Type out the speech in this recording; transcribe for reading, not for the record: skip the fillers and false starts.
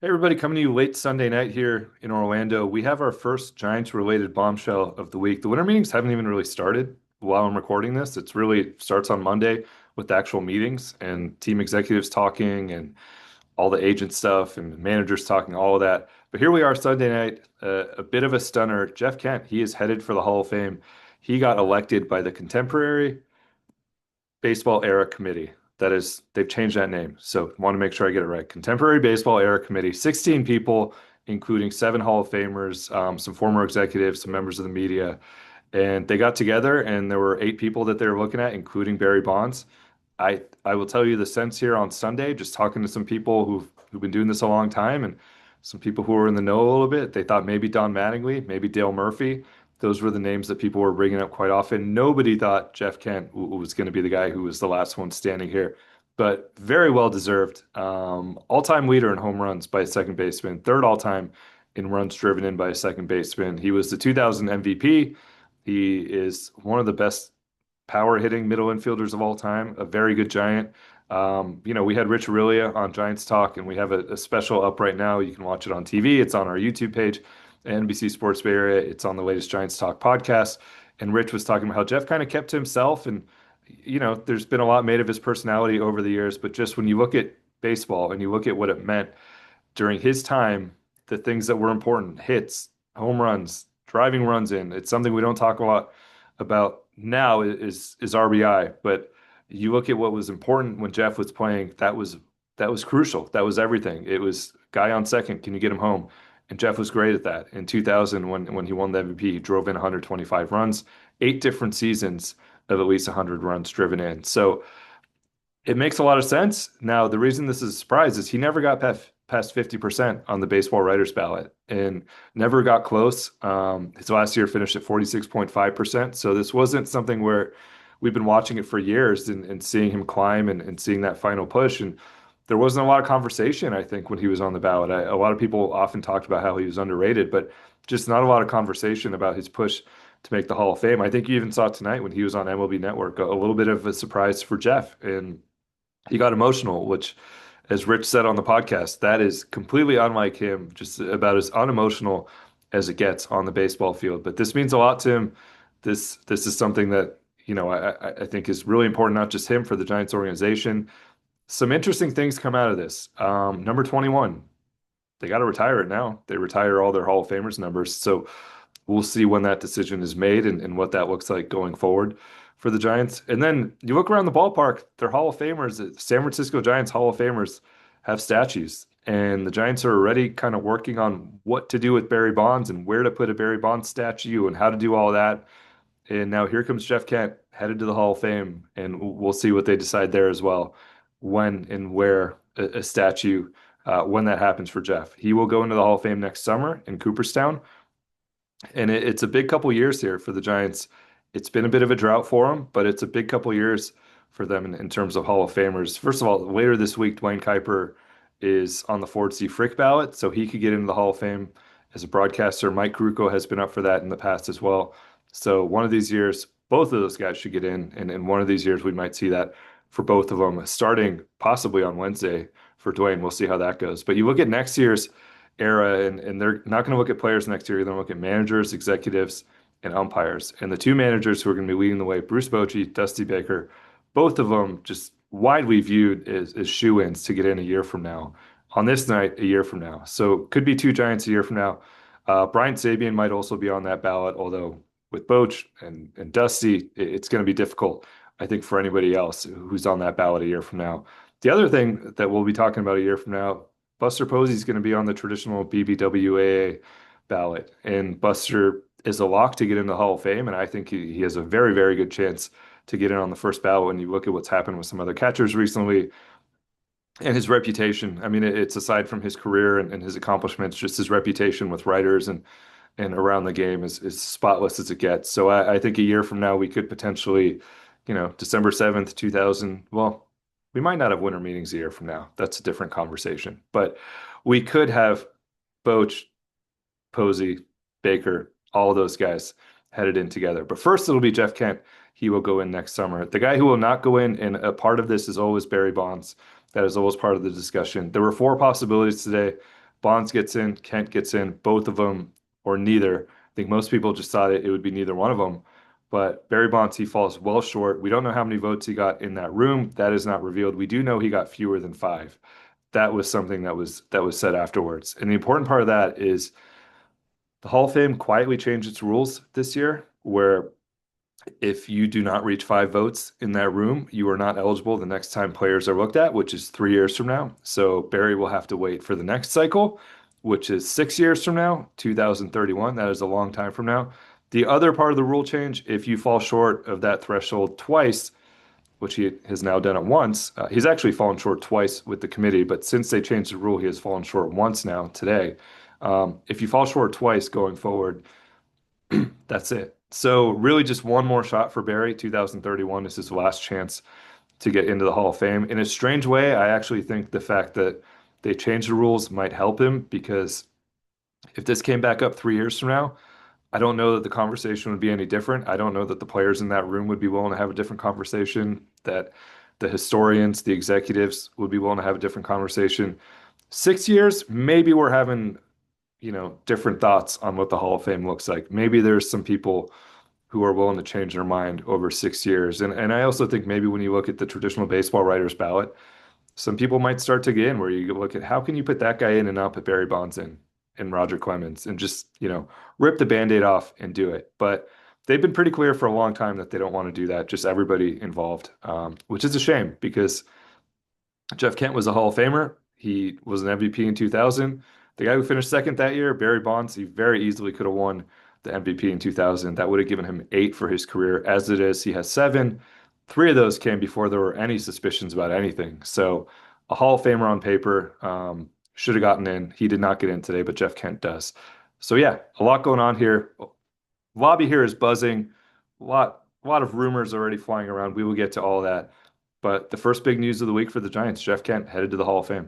Hey everybody, coming to you late Sunday night here in Orlando. We have our first Giants-related bombshell of the week. The winter meetings haven't even really started while I'm recording this. It's really starts on Monday with the actual meetings and team executives talking and all the agent stuff and managers talking, all of that. But here we are Sunday night, a bit of a stunner. Jeff Kent, he is headed for the Hall of Fame. He got elected by the Contemporary Baseball Era Committee. That is, they've changed that name. So want to make sure I get it right. Contemporary Baseball Era Committee, 16 people, including seven Hall of Famers, some former executives, some members of the media. And they got together and there were eight people that they were looking at, including Barry Bonds. I will tell you the sense here on Sunday, just talking to some people who've been doing this a long time and some people who were in the know a little bit. They thought maybe Don Mattingly, maybe Dale Murphy. Those were the names that people were bringing up quite often. Nobody thought Jeff Kent was going to be the guy who was the last one standing here, but very well deserved. All-time leader in home runs by a second baseman, third all-time in runs driven in by a second baseman. He was the 2000 MVP. He is one of the best power hitting middle infielders of all time, a very good Giant. We had Rich Aurelia on Giants Talk, and we have a special up right now. You can watch it on TV. It's on our YouTube page, NBC Sports Bay Area. It's on the latest Giants Talk podcast. And Rich was talking about how Jeff kind of kept to himself. And, there's been a lot made of his personality over the years. But just when you look at baseball and you look at what it meant during his time, the things that were important, hits, home runs, driving runs in, it's something we don't talk a lot about now is RBI. But you look at what was important when Jeff was playing, that was crucial. That was everything. It was guy on second, can you get him home? And Jeff was great at that. In 2000, when he won the MVP, he drove in 125 runs, eight different seasons of at least 100 runs driven in. So it makes a lot of sense. Now, the reason this is a surprise is he never got past 50% on the baseball writers ballot and never got close. His last year finished at 46.5%. So this wasn't something where we've been watching it for years and seeing him climb and seeing that final push. And there wasn't a lot of conversation, I think, when he was on the ballot. A lot of people often talked about how he was underrated, but just not a lot of conversation about his push to make the Hall of Fame. I think you even saw tonight when he was on MLB Network, a little bit of a surprise for Jeff. And he got emotional, which, as Rich said on the podcast, that is completely unlike him, just about as unemotional as it gets on the baseball field. But this means a lot to him. This is something that, I think is really important, not just him, for the Giants organization. Some interesting things come out of this. Number 21, they got to retire it now. They retire all their Hall of Famers numbers. So we'll see when that decision is made and what that looks like going forward for the Giants. And then you look around the ballpark, their Hall of Famers, San Francisco Giants Hall of Famers have statues. And the Giants are already kind of working on what to do with Barry Bonds and where to put a Barry Bonds statue and how to do all that. And now here comes Jeff Kent headed to the Hall of Fame, and we'll see what they decide there as well, when and where a statue, when that happens for Jeff. He will go into the Hall of Fame next summer in Cooperstown, and it's a big couple years here for the Giants. It's been a bit of a drought for them, but it's a big couple years for them in terms of Hall of Famers. First of all, later this week, Dwayne Kuiper is on the Ford C. Frick ballot, so he could get into the Hall of Fame as a broadcaster. Mike Krukow has been up for that in the past as well. So one of these years, both of those guys should get in, and in one of these years, we might see that for both of them, starting possibly on Wednesday for Dwayne. We'll see how that goes. But you look at next year's era, and they're not going to look at players next year. They're going to look at managers, executives, and umpires. And the two managers who are going to be leading the way, Bruce Bochy, Dusty Baker, both of them just widely viewed as shoe-ins to get in a year from now. On this night, a year from now. So could be two Giants a year from now. Bryant Sabian might also be on that ballot, although with Boch and Dusty, it's going to be difficult, I think, for anybody else who's on that ballot a year from now. The other thing that we'll be talking about a year from now, Buster Posey is going to be on the traditional BBWAA ballot, and Buster is a lock to get into the Hall of Fame, and I think he has a very, very good chance to get in on the first ballot when you look at what's happened with some other catchers recently and his reputation. I mean, it's aside from his career and his accomplishments, just his reputation with writers and around the game is spotless as it gets. So I think a year from now, we could potentially, December 7th, 2000, well, we might not have winter meetings a year from now. That's a different conversation. But we could have Boch, Posey, Baker, all of those guys headed in together. But first, it'll be Jeff Kent. He will go in next summer. The guy who will not go in, and a part of this is always Barry Bonds. That is always part of the discussion. There were four possibilities today. Bonds gets in, Kent gets in, both of them or neither. I think most people just thought it would be neither one of them. But Barry Bonds, he falls well short. We don't know how many votes he got in that room. That is not revealed. We do know he got fewer than five. That was something that was said afterwards. And the important part of that is the Hall of Fame quietly changed its rules this year, where if you do not reach five votes in that room, you are not eligible the next time players are looked at, which is 3 years from now. So Barry will have to wait for the next cycle, which is 6 years from now, 2031. That is a long time from now. The other part of the rule change, if you fall short of that threshold twice, which he has now done it once, he's actually fallen short twice with the committee, but since they changed the rule, he has fallen short once now today. If you fall short twice going forward, that's it. So really just one more shot for Barry. 2031 is his last chance to get into the Hall of Fame. In a strange way, I actually think the fact that they changed the rules might help him because if this came back up 3 years from now, I don't know that the conversation would be any different. I don't know that the players in that room would be willing to have a different conversation, that the historians, the executives would be willing to have a different conversation. 6 years, maybe we're having, different thoughts on what the Hall of Fame looks like. Maybe there's some people who are willing to change their mind over 6 years. And I also think maybe when you look at the traditional baseball writers ballot, some people might start to get in where you look at how can you put that guy in and not put Barry Bonds in and Roger Clemens and just, rip the Band-Aid off and do it. But they've been pretty clear for a long time that they don't want to do that, just everybody involved, which is a shame because Jeff Kent was a Hall of Famer. He was an MVP in 2000. The guy who finished second that year, Barry Bonds, he very easily could have won the MVP in 2000. That would have given him 8 for his career. As it is, he has 7. 3 of those came before there were any suspicions about anything. So a Hall of Famer on paper, should have gotten in. He did not get in today, but Jeff Kent does. So yeah, a lot going on here. Lobby here is buzzing. A lot of rumors already flying around. We will get to all that. But the first big news of the week for the Giants, Jeff Kent headed to the Hall of Fame.